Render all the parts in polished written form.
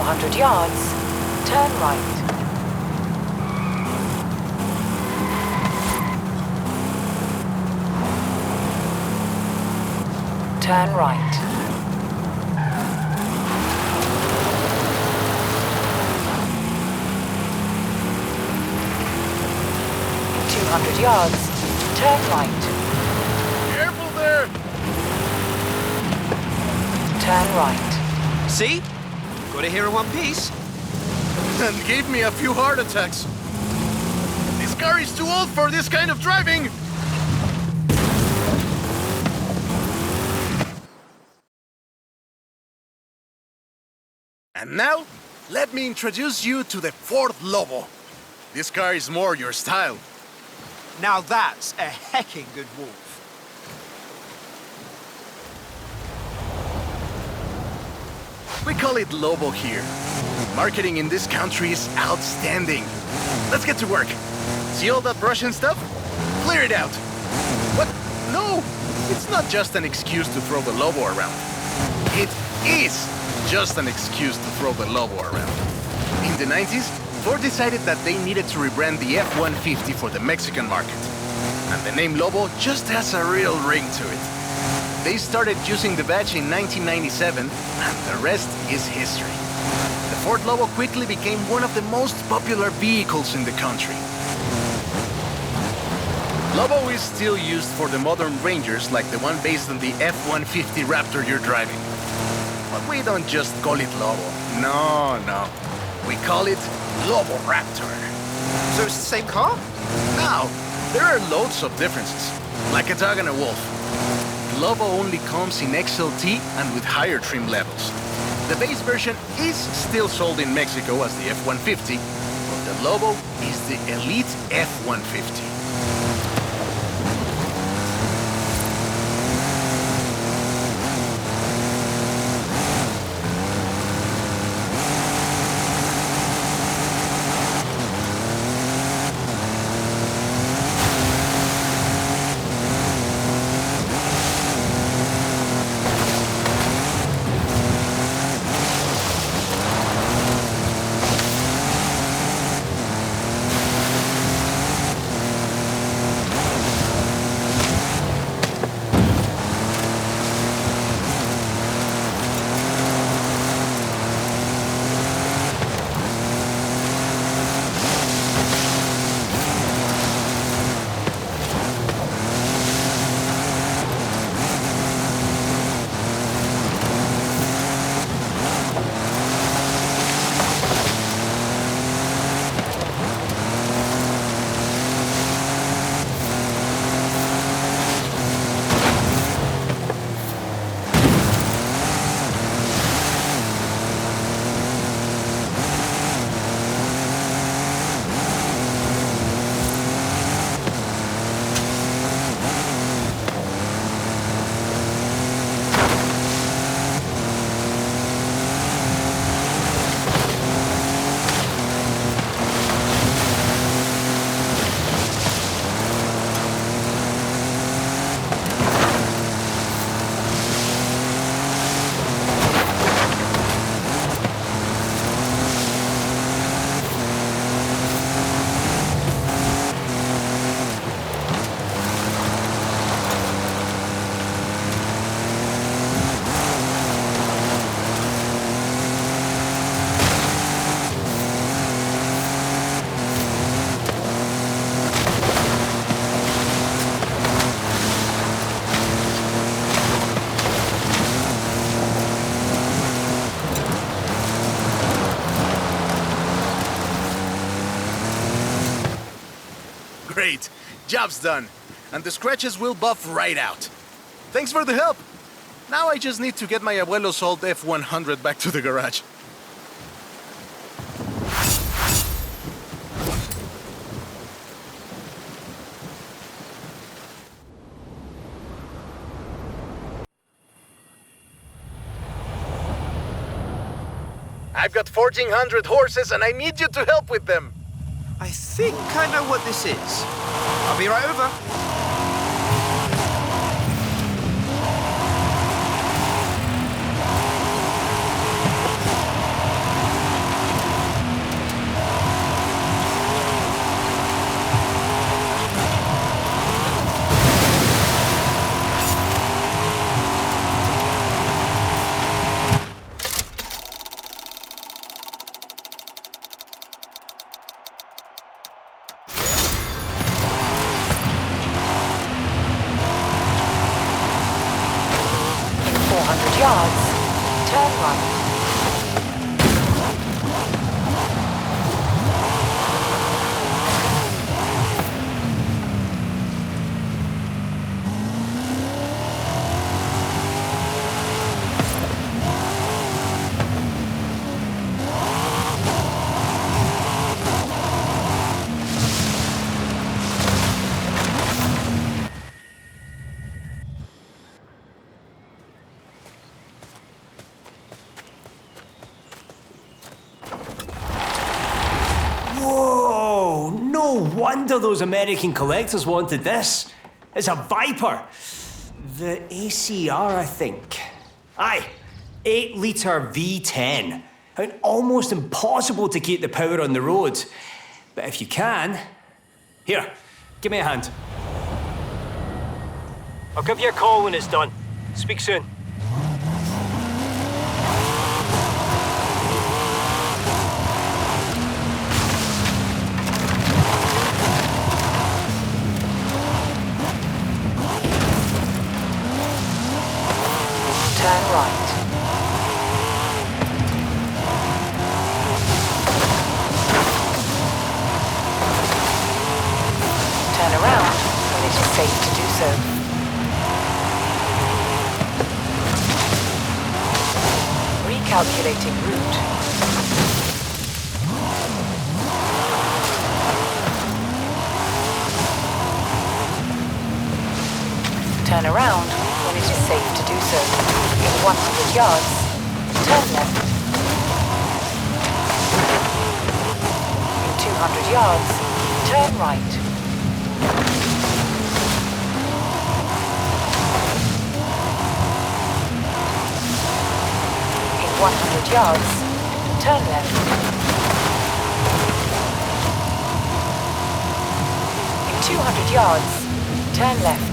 200 yards, turn right. Turn right. Yards, turn right. Careful there! Turn right. See? Got it here in one piece. And gave me a few heart attacks. This car is too old for this kind of driving! And now, let me introduce you to the Ford Lobo. This car is more your style. Now that's a hecking good wolf. We call it Lobo here. Marketing in this country is outstanding. Let's get to work. See all that brush and stuff? Clear it out. What? No! It's not just an excuse to throw the Lobo around. It is just an excuse to throw the Lobo around. In the 90s, Ford decided that they needed to rebrand the F-150 for the Mexican market. And the name Lobo just has a real ring to it. They started using the badge in 1997, and the rest is history. The Ford Lobo quickly became one of the most popular vehicles in the country. Lobo is still used for the modern Rangers like the one based on the F-150 Raptor you're driving. But we don't just call it Lobo. No. We call it Lobo Raptor. So it's the same car? Now, there are loads of differences, like a dog and a wolf. The Lobo only comes in XLT and with higher trim levels. The base version is still sold in Mexico as the F-150, but the Lobo is the elite F-150. Great. Job's done. And the scratches will buff right out. Thanks for the help. Now I just need to get my abuelo's old F-100 back to the garage. I've got 1,400 horses and I need you to help with them. I think I know what this is. I'll be right over. wonder those American collectors wanted this. It's a Viper. The ACR, I think. Aye, 8-litre V10. I mean, almost impossible to keep the power on the road. But if you can... Here, give me a hand. I'll give you a call when it's done. Speak soon. Turn right. Turn around when it is safe to do so. Recalculating route. Turn around when it is safe to do so. In 100 yards, turn left. In 200 yards, turn right. In 100 yards, turn left. In 200 yards, turn left.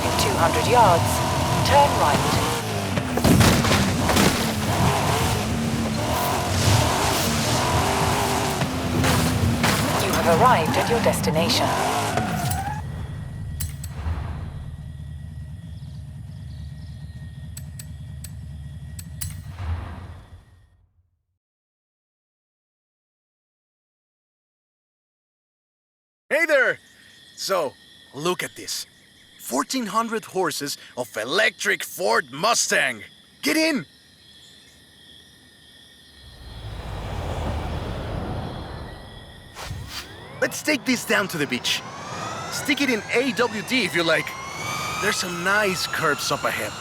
In 200 yards, turn right. You have arrived at your destination. Hey there! So, look at this. 1,400 horses of electric Ford Mustang. Get in! Let's take this down to the beach. Stick it in AWD if you like. There's some nice curves up ahead.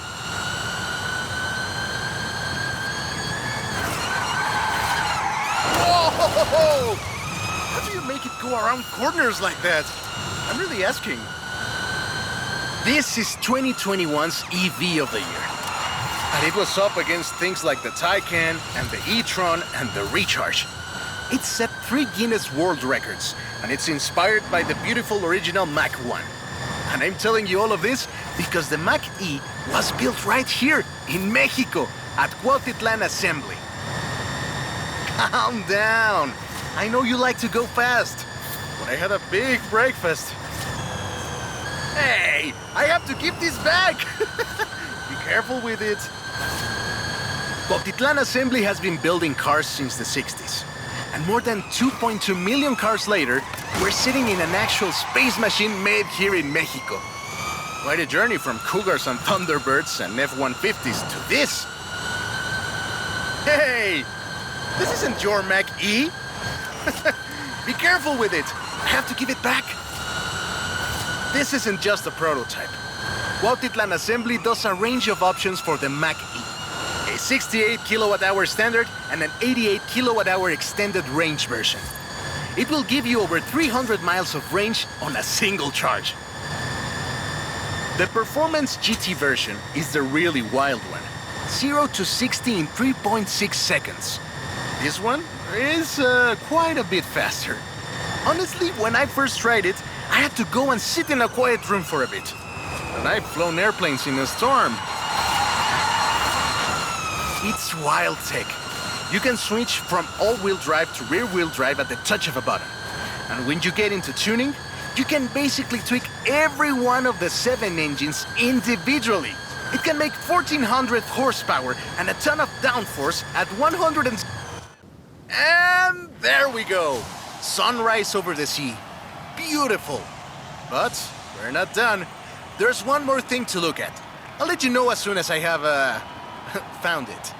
Whoa! How do you make it go around corners like that? I'm really asking. This is 2021's EV of the year. And it was up against things like the Taycan and the e-tron and the Recharge. It set 3 Guinness World Records, and it's inspired by the beautiful original Mach 1. And I'm telling you all of this because the Mach E was built right here in Mexico at Cuautitlán Assembly. Calm down. I know you like to go fast, but I had a big breakfast. Hey, I have to keep this back. Be careful with it. Cuautitlán Assembly has been building cars since the 60s. And more than 2.2 million cars later, we're sitting in an actual space machine made here in Mexico. Quite a journey from Cougars and Thunderbirds and F-150s to this. Hey, this isn't your Mach E. Be careful with it. I have to give it back. This isn't just a prototype. Cuautitlán Assembly does a range of options for the Mach E. A 68 kilowatt-hour standard and an 88 kilowatt-hour extended range version. It will give you over 300 miles of range on a single charge. The Performance GT version is the really wild one. 0 to 60 in 3.6 seconds. This one is quite a bit faster. Honestly, when I first tried it, I had to go and sit in a quiet room for a bit. And I've flown airplanes in a storm. It's wild tech. You can switch from all-wheel drive to rear-wheel drive at the touch of a button. And when you get into tuning, you can basically tweak every one of the 7 engines individually. It can make 1,400 horsepower and a ton of downforce at 100 And there we go! Sunrise over the sea. Beautiful. But we're not done. There's one more thing to look at. I'll let you know as soon as I have, found it.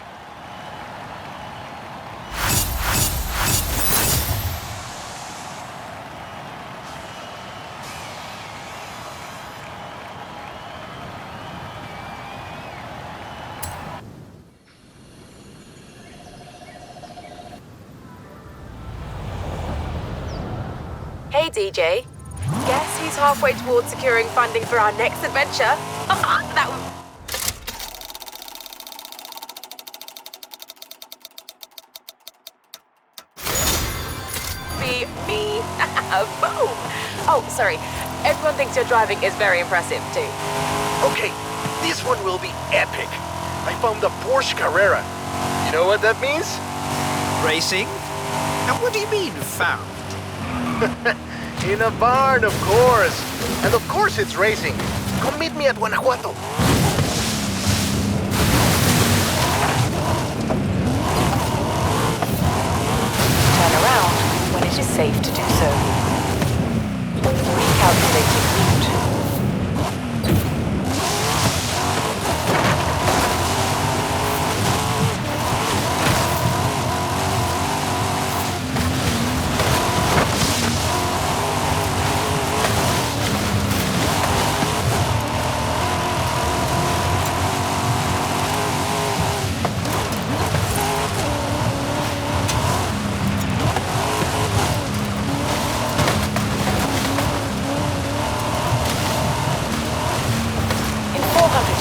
Hey DJ, guess who's halfway towards securing funding for our next adventure? That would... be me. Boom! Oh, sorry. Everyone thinks your driving is very impressive too. Okay, this one will be epic. I found a Porsche Carrera. You know what that means? Racing? And what do you mean, found? In a barn, of course. And of course it's racing. Come meet me at Guanajuato. Turn around when it is safe to do so. Recalculating route.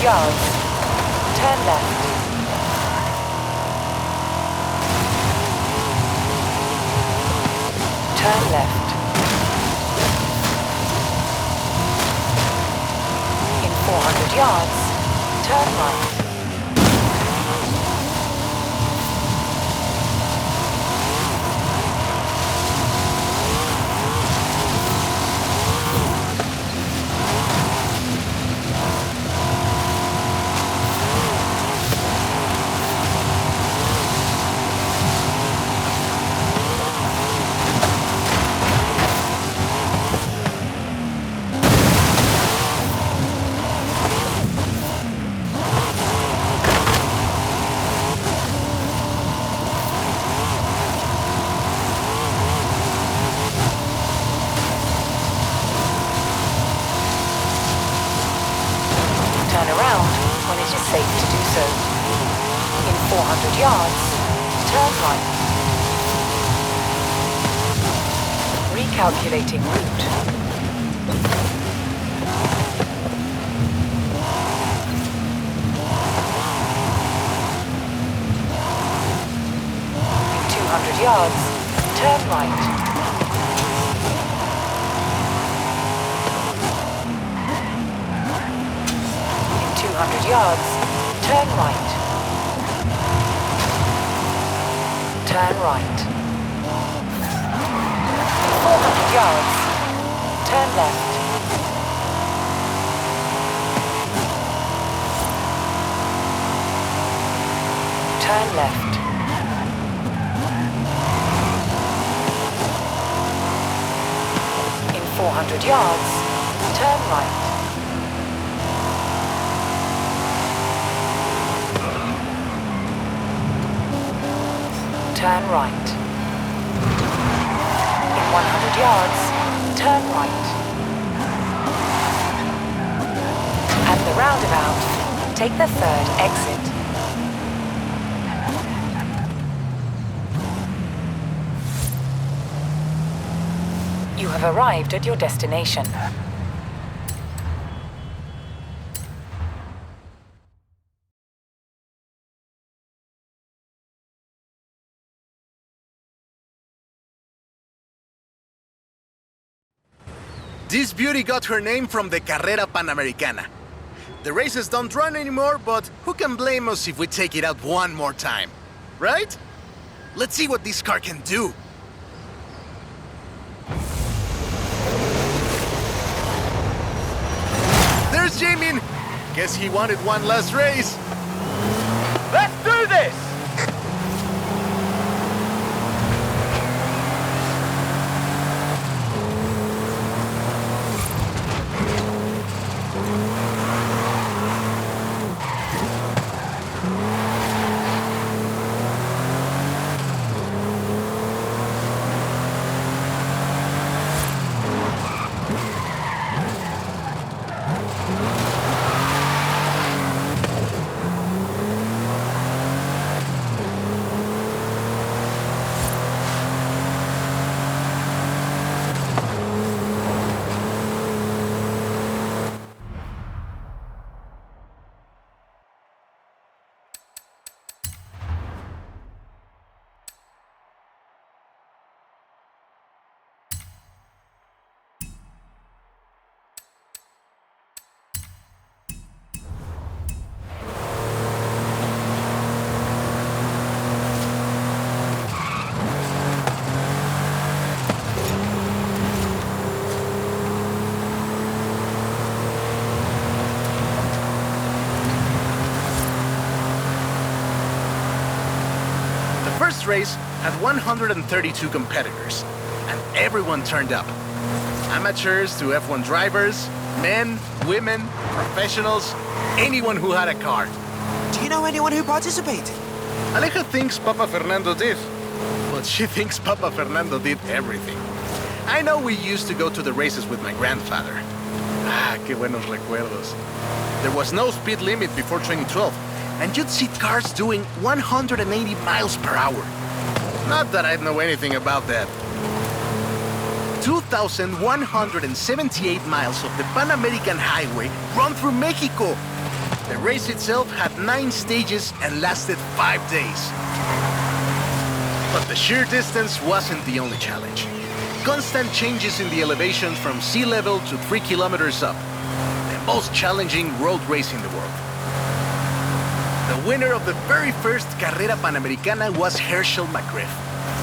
Yards. Turn left. Turn left. In 400 yards, turn right. Turn around when it is safe to do so. In 400 yards, turn right. Recalculating route. In 200 yards, turn right. In 200 yards, turn right. Turn right. In 400 yards, turn left. Turn left. In 400 yards, turn right. Turn right. In 100 yards, turn right. At the roundabout, take the third exit. You have arrived at your destination. This beauty got her name from the Carrera Panamericana. The races don't run anymore, but who can blame us if we take it out one more time? Right? Let's see what this car can do. There's Jamin! Guess he wanted one last race. Let's do this! race had 132 competitors, and everyone turned up. Amateurs to F1 drivers, men, women, professionals, anyone who had a car. Do you know anyone who participated? Aleja thinks Papa Fernando did, but she thinks Papa Fernando did everything. I know we used to go to the races with my grandfather. Ah, qué buenos recuerdos. There was no speed limit before 2012, and you'd see cars doing 180 miles per hour. Not that I know anything about that. 2,178 miles of the Pan American Highway run through Mexico. The race itself had 9 stages and lasted 5 days. But the sheer distance wasn't the only challenge. Constant changes in the elevation from sea level to 3 kilometers up. The most challenging road race in the world. The winner of the very first Carrera Panamericana was Herschel McGriff,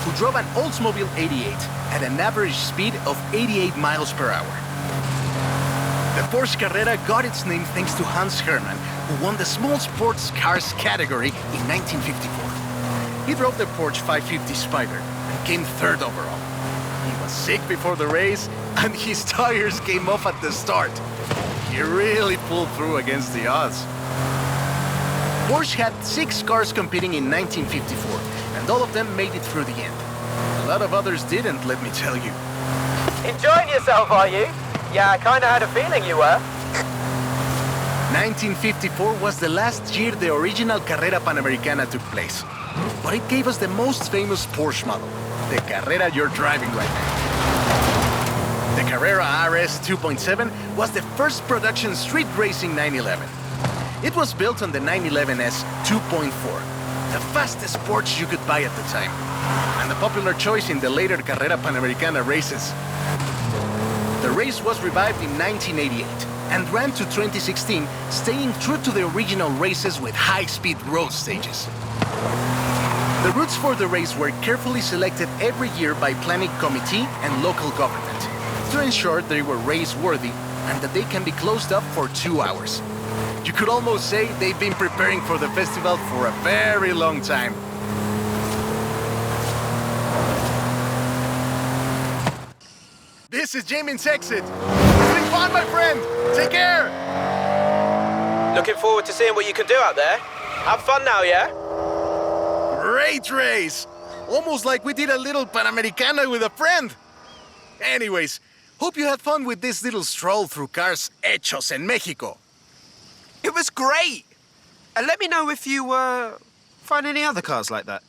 who drove an Oldsmobile 88 at an average speed of 88 miles per hour. The Porsche Carrera got its name thanks to Hans Hermann, who won the small sports cars category in 1954. He drove the Porsche 550 Spider and came 3rd overall. He was sick before the race, and his tires came off at the start. He really pulled through against the odds. Porsche had 6 cars competing in 1954, and all of them made it through the end. A lot of others didn't, let me tell you. Enjoying yourself, are you? Yeah, I kinda had a feeling you were. 1954 was the last year the original Carrera Panamericana took place. But it gave us the most famous Porsche model, the Carrera you're driving right now. The Carrera RS 2.7 was the first production street racing 911. It was built on the 911S 2.4, the fastest Porsche you could buy at the time, and a popular choice in the later Carrera Panamericana races. The race was revived in 1988 and ran to 2016, staying true to the original races with high-speed road stages. The routes for the race were carefully selected every year by planning committee and local government to ensure they were race-worthy and that they can be closed up for 2 hours. You could almost say they've been preparing for the festival for a very long time. This is Jamin's exit. It's been fun, my friend. Take care. Looking forward to seeing what you can do out there. Have fun now, yeah? Great race. Almost like we did a little Panamericana with a friend. Anyways, hope you had fun with this little stroll through cars hechos en Mexico. It was great! And let me know if you, find any other cars like that.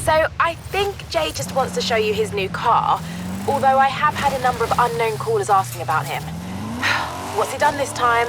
So I think Jay just wants to show you his new car, although I have had a number of unknown callers asking about him. What's he done this time?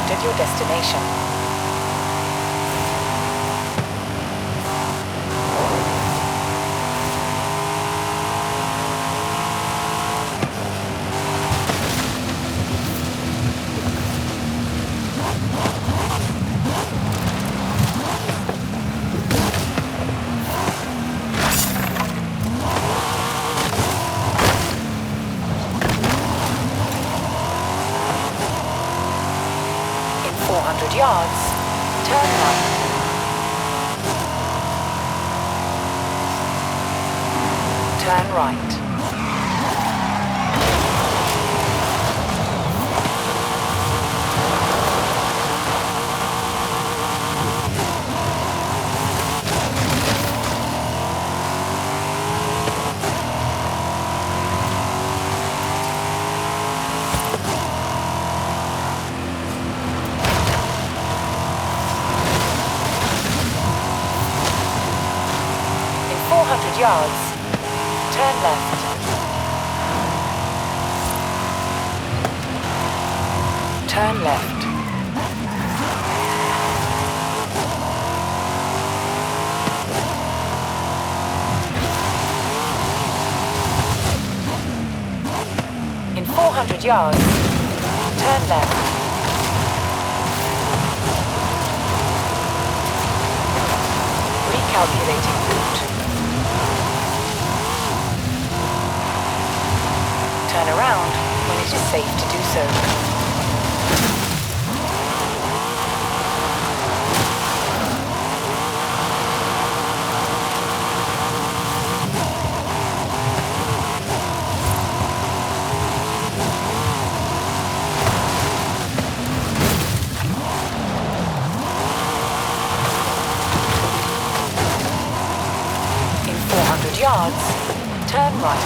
arrived at your destination. In 400 yards, turn right. Turn right. In 400 yards, turn left. Turn left. In 400 yards, turn left. Recalculating route. Turn around when it is safe to do so. In 400 yards, turn right.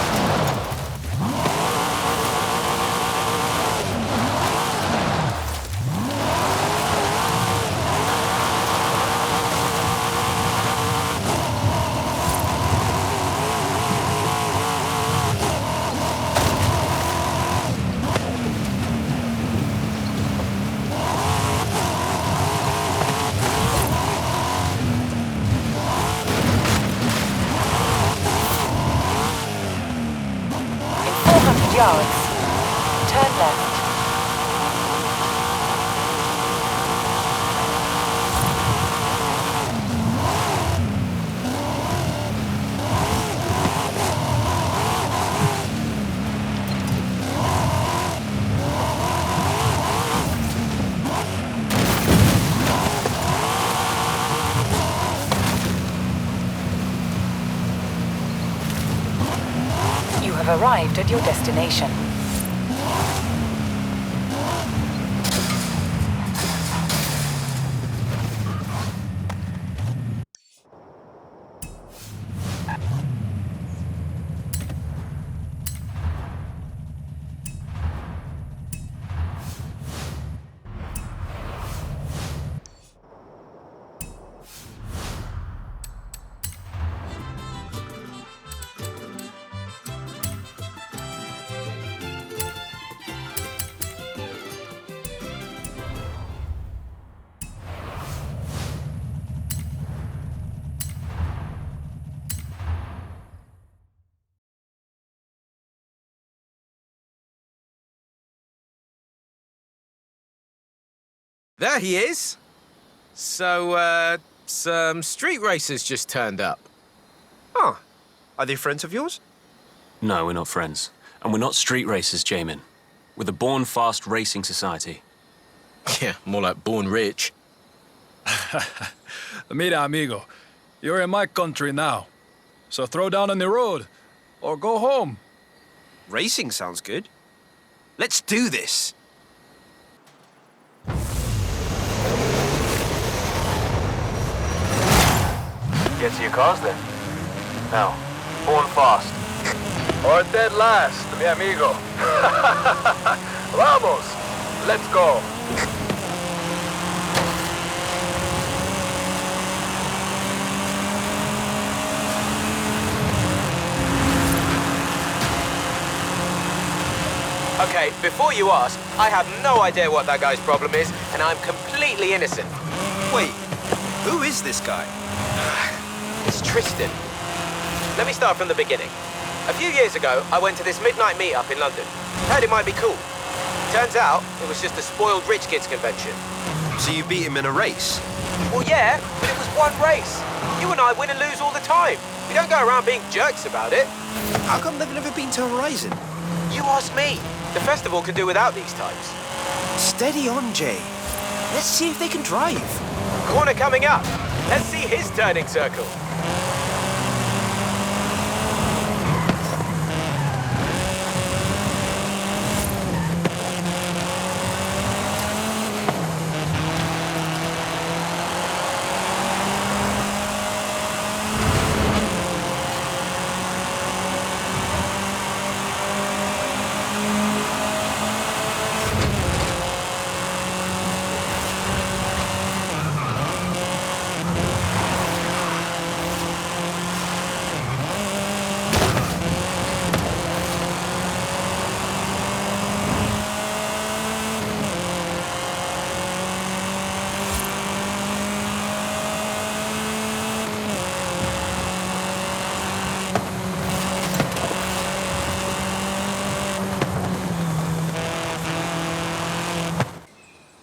In 400 yards, turn left. You have arrived at your destination. There he is. So, some street racers just turned up. Oh, are they friends of yours? No, we're not friends. And we're not street racers, Jamin. We're the Born Fast Racing Society. Yeah, more like born rich. Mira, amigo, you're in my country now. So throw down on the road, or go home. Racing sounds good. Let's do this. Get to your cars then. Now, born fast. Or dead last, mi amigo. Vamos, let's go. Okay, before you ask, I have no idea what that guy's problem is, and I'm completely innocent. Wait, who is this guy? It's Tristan. Let me start from the beginning. A few years ago, I went to this midnight meetup in London. Heard it might be cool. Turns out, it was just a spoiled rich kids convention. So you beat him in a race? Well, yeah, but it was one race. You and I win and lose all the time. We don't go around being jerks about it. How come they've never been to Horizon? You ask me. The festival could do without these types. Steady on, Jay. Let's see if they can drive. Corner coming up. Let's see his turning circle.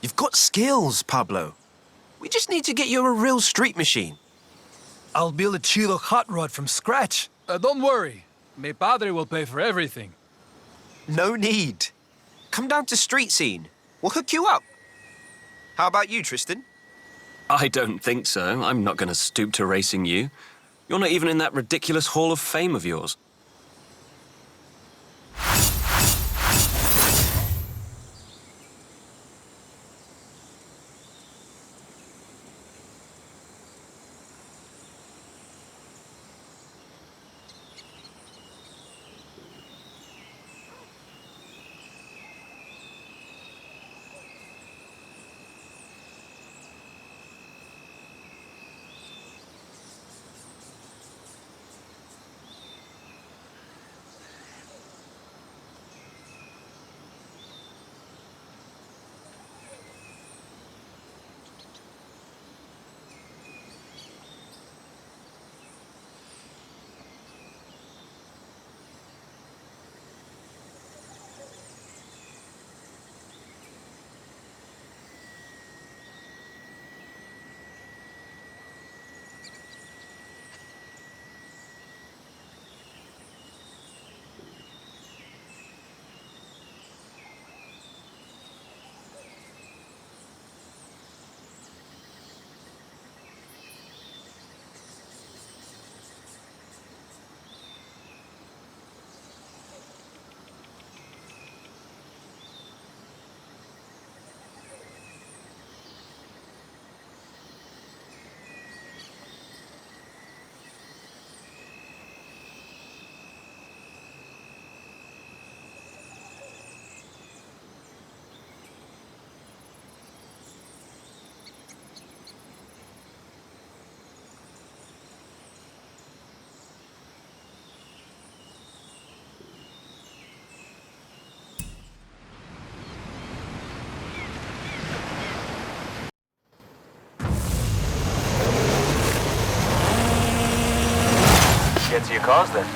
You've got skills, Pablo. We just need to get you a real street machine. I'll build a Chido hot rod from scratch. Don't worry. Mi padre will pay for everything. No need. Come down to Street Scene. We'll hook you up. How about you, Tristan? I don't think so. I'm not going to stoop to racing you. You're not even in that ridiculous Hall of Fame of yours. Get to your cars then.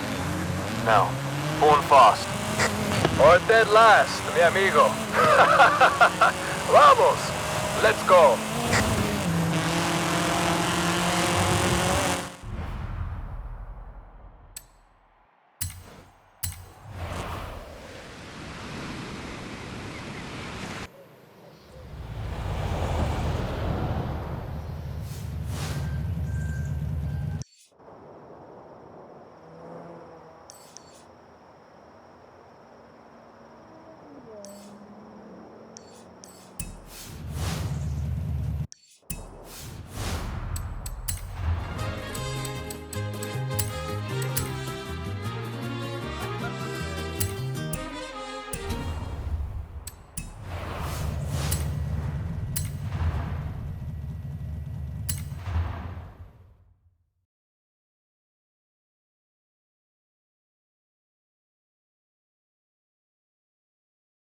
Now, born fast. Or dead last, mi amigo. Vamos! Let's go.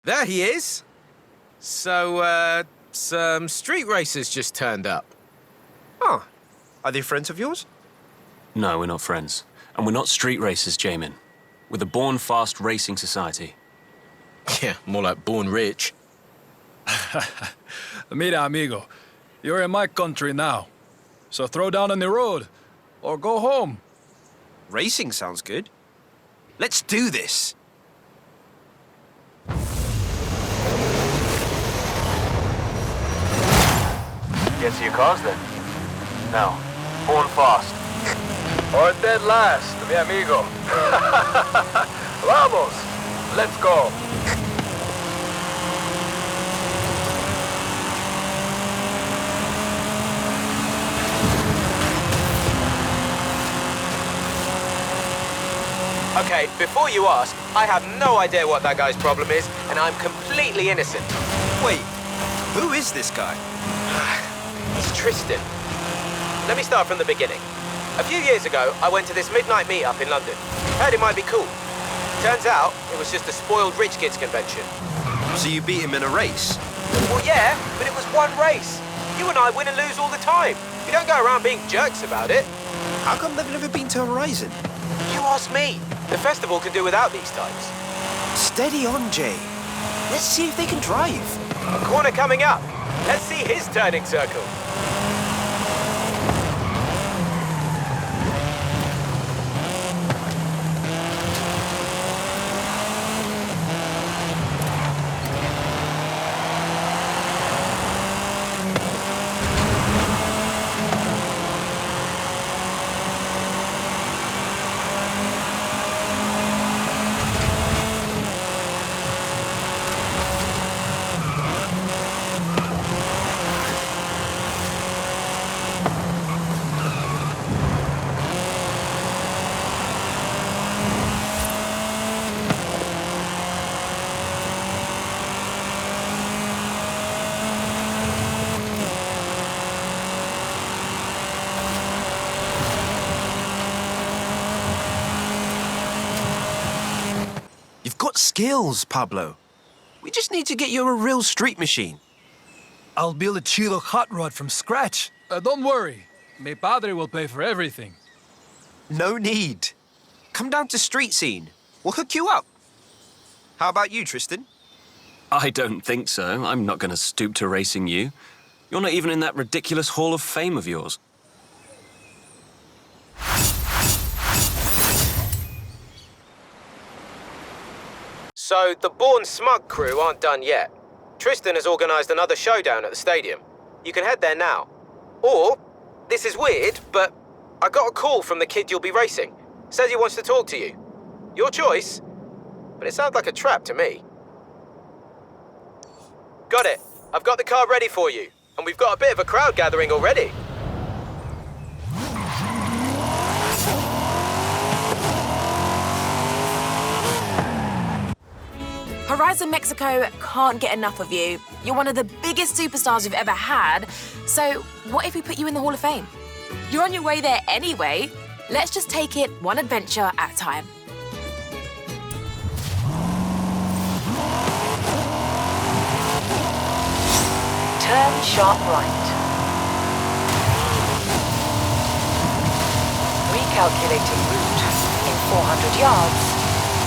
There he is. So, some street racers just turned up. Oh, are they friends of yours? No, we're not friends. And we're not street racers, Jamin. We're the Born Fast Racing Society. Yeah, more like born rich. Mira, amigo. You're in my country now. So throw down on the road. Or go home. Racing sounds good. Let's do this. Get to your cars then. Now, born fast. Or dead last, mi amigo. Vamos! Let's go. Okay, before you ask, I have no idea what that guy's problem is, and I'm completely innocent. Wait, who is this guy? It's Tristan. Let me start from the beginning. A few years ago, I went to this midnight meetup in London. Heard it might be cool. Turns out, it was just a spoiled rich kids convention. So you beat him in a race? Well, yeah, but it was one race. You and I win and lose all the time. We don't go around being jerks about it. How come they've never been to Horizon? You ask me. The festival can do without these types. Steady on, Jay. Let's see if they can drive. A corner coming up. Let's see his turning circle. You've got skills, Pablo. We just need to get you a real street machine. I'll build a Chilo hot rod from scratch. Don't worry. Mi padre will pay for everything. No need. Come down to street scene. We'll hook you up. How about you, Tristan? I don't think so. I'm not going to stoop to racing you. You're not even in that ridiculous Hall of Fame of yours. So, the Born Smug crew aren't done yet. Tristan has organised another showdown at the stadium. You can head there now. Or, this is weird, but I got a call from the kid you'll be racing. Says he wants to talk to you. Your choice, but it sounds like a trap to me. Got it. I've got the car ready for you, and we've got a bit of a crowd gathering already. Horizon Mexico can't get enough of you. You're one of the biggest superstars we've ever had. So what if we put you in the Hall of Fame? You're on your way there anyway. Let's just take it one adventure at a time. Turn sharp right. Recalculating route. In 400 yards,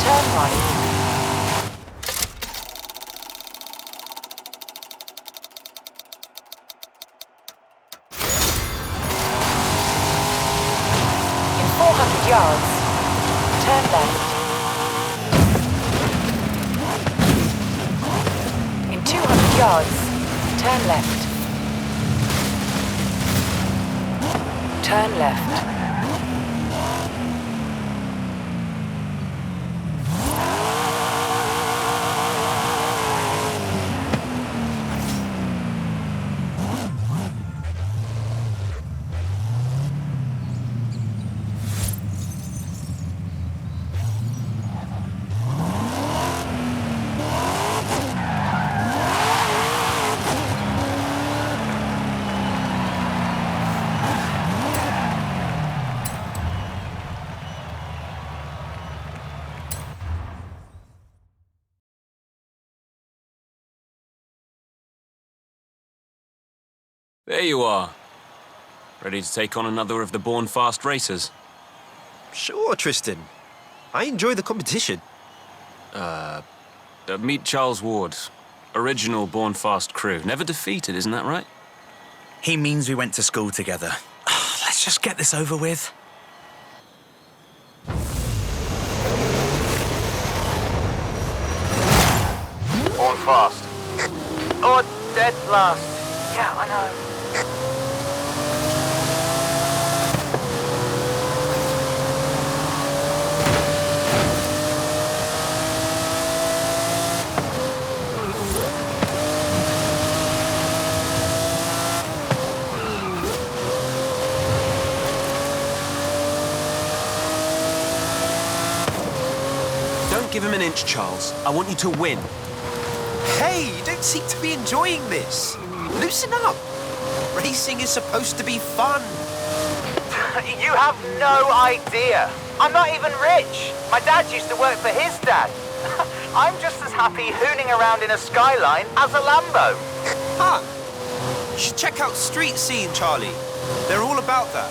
turn right. In 400 yards, turn left. In 200 yards, turn left. Turn left. There you are. Ready to take on another of the Born Fast racers? Sure, Tristan. I enjoy the competition. Meet Charles Ward. Original Born Fast crew. Never defeated, isn't that right? He means we went to school together. Let's just get this over with. Born fast. Or dead last. Yeah, I know. Don't give him an inch, Charles. I want you to win. Hey, you don't seem to be enjoying this. Loosen up. Racing is supposed to be fun. You have no idea. I'm not even rich. My dad used to work for his dad. I'm just as happy hooning around in a Skyline as a Lambo. Huh. You should check out Street Scene, Charlie. They're all about that.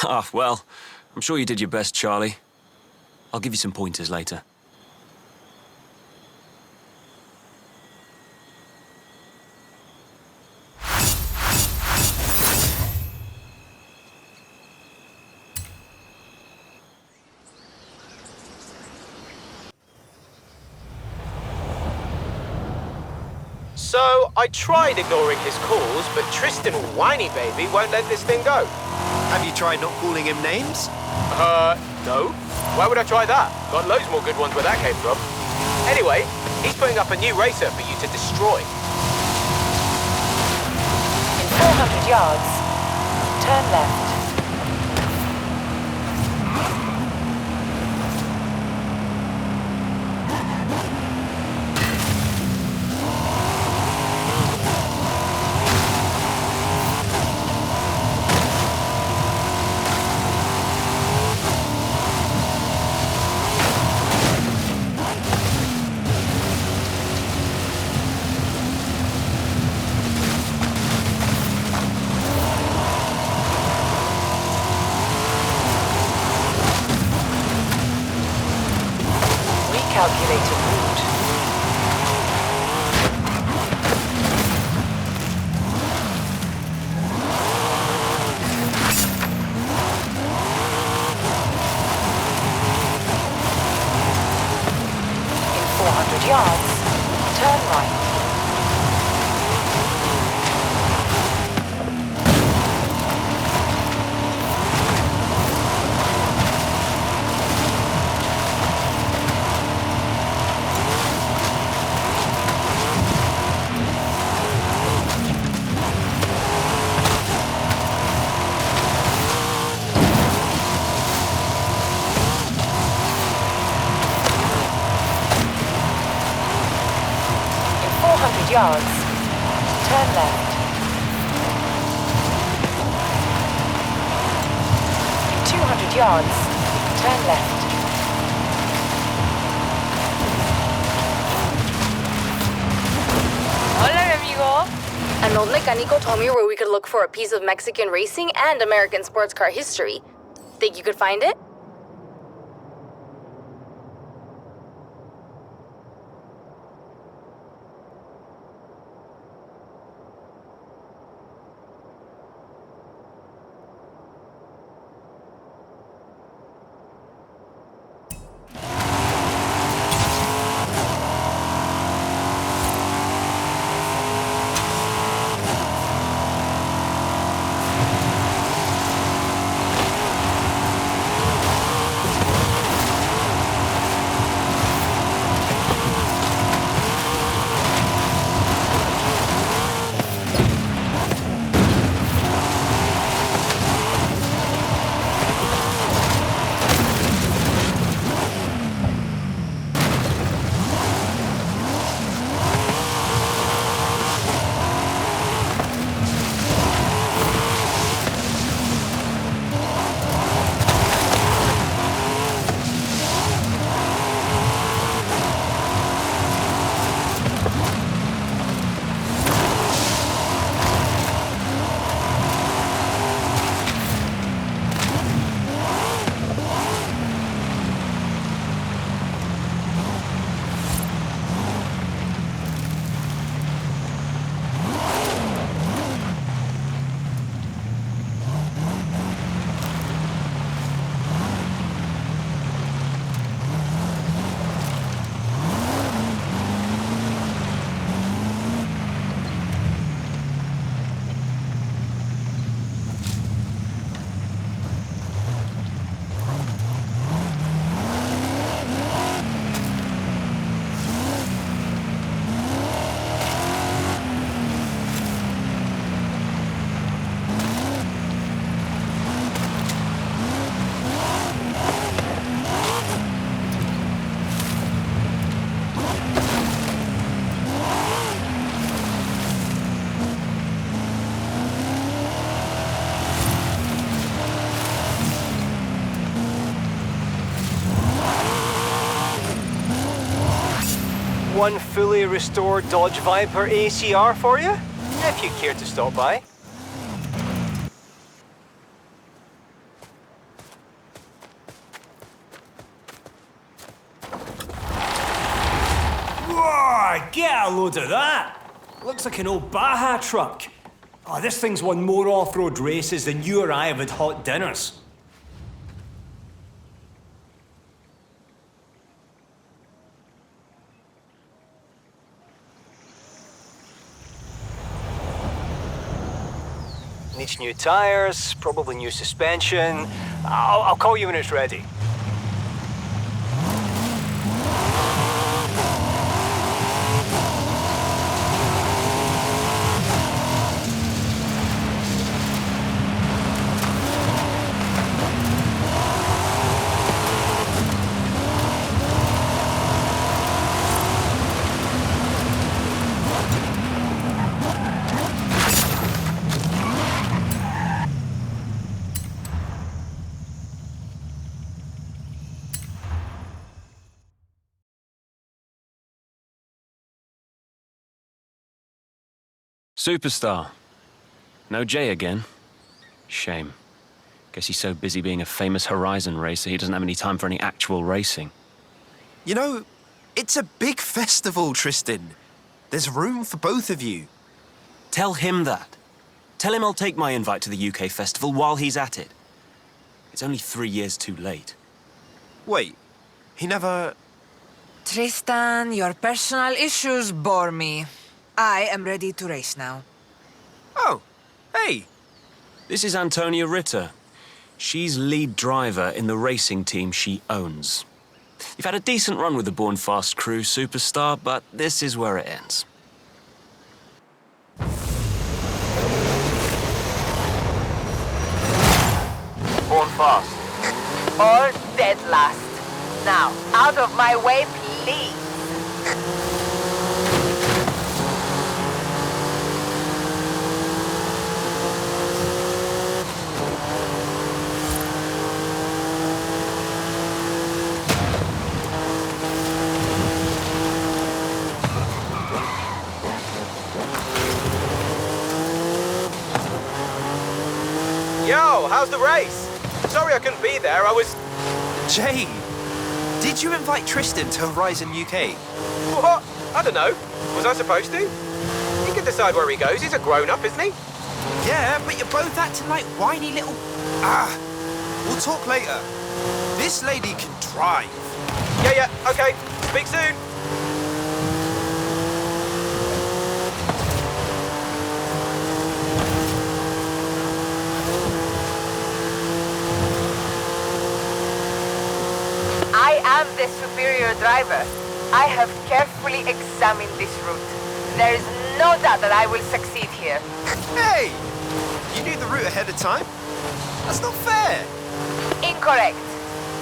Ah, well, I'm sure you did your best, Charlie. I'll give you some pointers later. So, I tried ignoring his calls, but Tristan Whiny Baby won't let this thing go. Have you tried not calling him names? No. Why would I try that? Got loads more good ones where that came from. Anyway, he's putting up a new racer for you to destroy. In 400 yards, turn left. Calculated route. In 400 yards, turn right. Yards, turn left. In 200 yards, turn left. Hola, amigo. An old mecánico told me where we could look for a piece of Mexican racing and American sports car history. Think you could find it? one fully restored Dodge Viper ACR for you, if you care to stop by. Whoa, get a load of that! Looks like an old Baja truck. Oh, this thing's won more off-road races than you or I have had hot dinners. Needs new tires, probably new suspension. I'll call you when it's ready. Superstar. No Jay again. Shame. Guess he's so busy being a famous Horizon racer he doesn't have any time for any actual racing. You know, it's a big festival, Tristan. There's room for both of you. Tell him that. Tell him I'll take my invite to the UK festival while he's at it. It's only 3 years too late. Wait, he never... Tristan, your personal issues bore me. I am ready to race now. Oh, hey. This is Antonia Ritter. She's lead driver in the racing team she owns. You've had a decent run with the Born Fast crew, Superstar, but this is where it ends. Born fast. Or dead last. Now, out of my way, please. Yo, how's the race? Sorry I couldn't be there, I was... Jay, did you invite Tristan to Horizon UK? What? I don't know. Was I supposed to? He can decide where he goes, he's a grown-up, isn't he? Yeah, but you're both acting like whiny little... Ah, we'll talk later. This lady can drive. Yeah, okay. Speak soon. I am the superior driver. I have carefully examined this route. There is no doubt that I will succeed here. Hey! You knew the route ahead of time? That's not fair. Incorrect.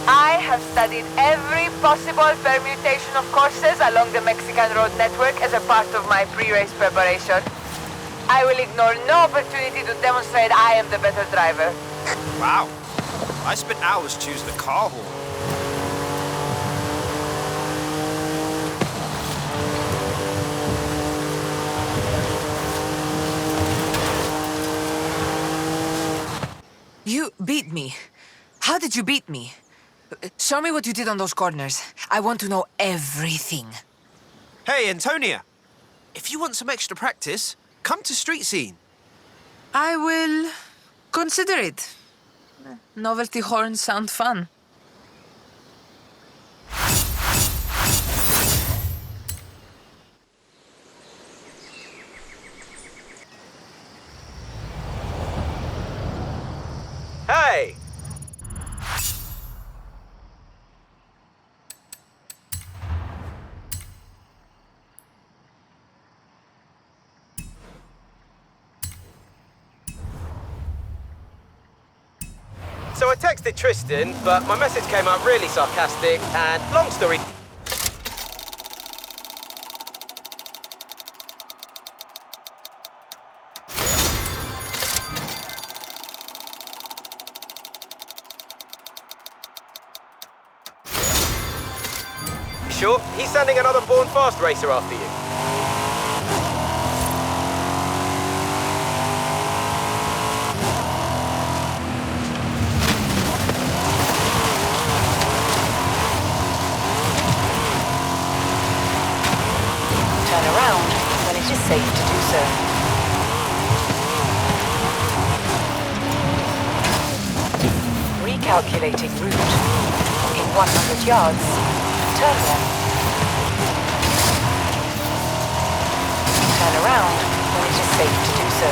I have studied every possible permutation of courses along the Mexican road network as a part of my pre-race preparation. I will ignore no opportunity to demonstrate I am the better driver. Wow. I spent hours choosing a car horn. You beat me. How did you beat me? Show me what you did on those corners. I want to know everything. Hey, Antonia. If you want some extra practice, come to Street Scene. I will consider it. Novelty horns sound fun. Hey! So I texted Tristan, but my message came out really sarcastic, and long story... sure. He's sending another Born Fast racer after you. Turn around when it is safe to do so. Recalculating route. In 100 yards, turn left. Turn around when it is safe to do so.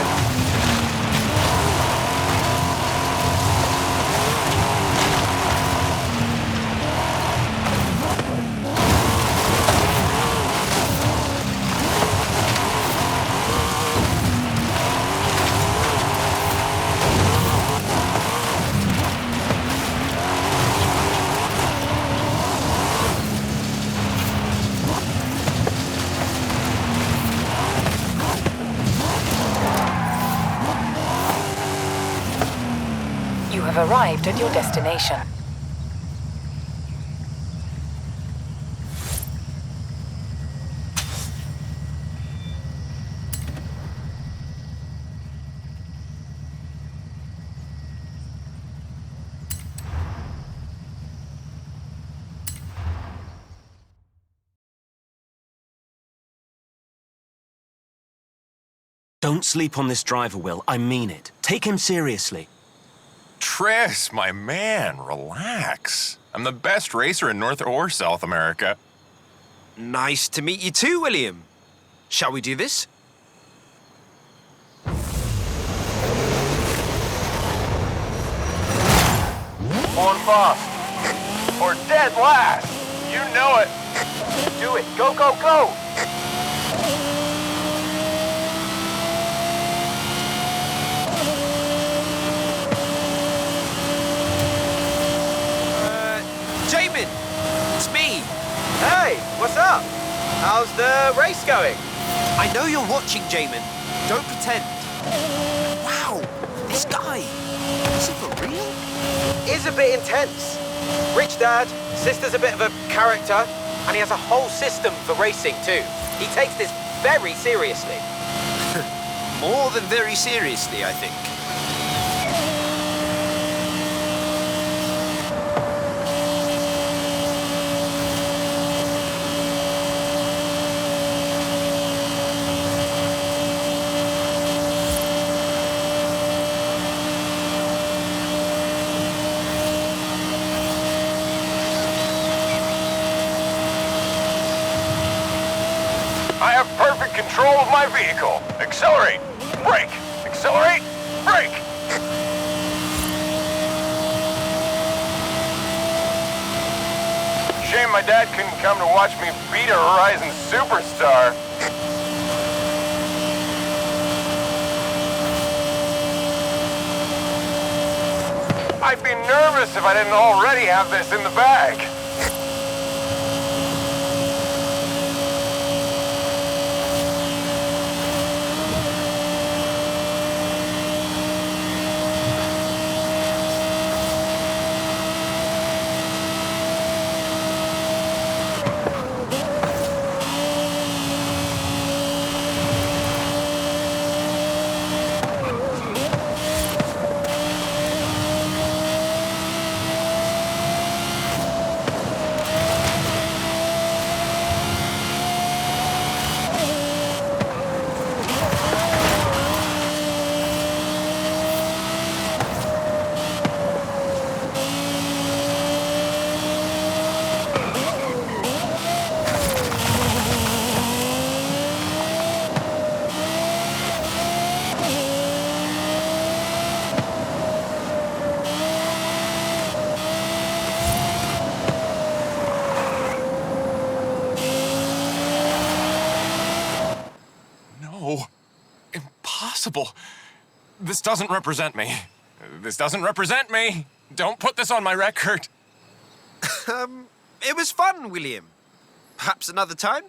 You have arrived at your destination. Don't sleep on this driver, Will. I mean it. Take him seriously. Tris, my man, relax. I'm the best racer in North or South America. Nice to meet you too, William. Shall we do this? On fast. Or dead last. You know it. Do it. Go, go, go. Jamin! It's me! Hey, what's up? How's the race going? I know you're watching, Jamin. Don't pretend. Wow, this guy. Is he for real? Is a bit intense. Rich dad, sister's a bit of a character, and he has a whole system for racing too. He takes this very seriously. More than very seriously, I think. I have perfect control of my vehicle. Accelerate, brake, accelerate, brake. Shame my dad couldn't come to watch me beat a Horizon superstar. I'd be nervous if I didn't already have this in the bag. Impossible. This doesn't represent me. This doesn't represent me. Don't put this on my record. It was fun, William. Perhaps another time?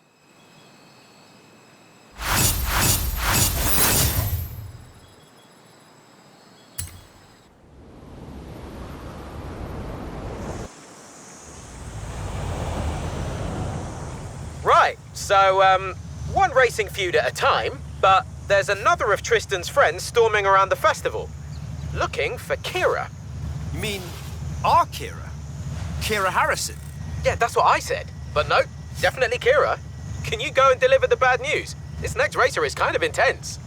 So, one racing feud at a time, but there's another of Tristan's friends storming around the festival, looking for Kira. You mean our Kira? Kira Harrison? Yeah, that's what I said. But no, definitely Kira. Can you go and deliver the bad news? This next racer is kind of intense.